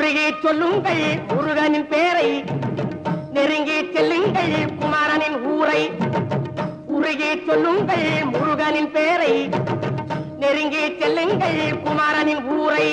உருகி சொல்லுங்கள் முருகனின் பேரை, நெருங்கி செல்லுங்கள் குமாரனின் ஊரை. உருகி சொல்லுங்கள் முருகனின் பேரை, நெருங்கி செல்லுங்கள் குமாரனின் ஊரை.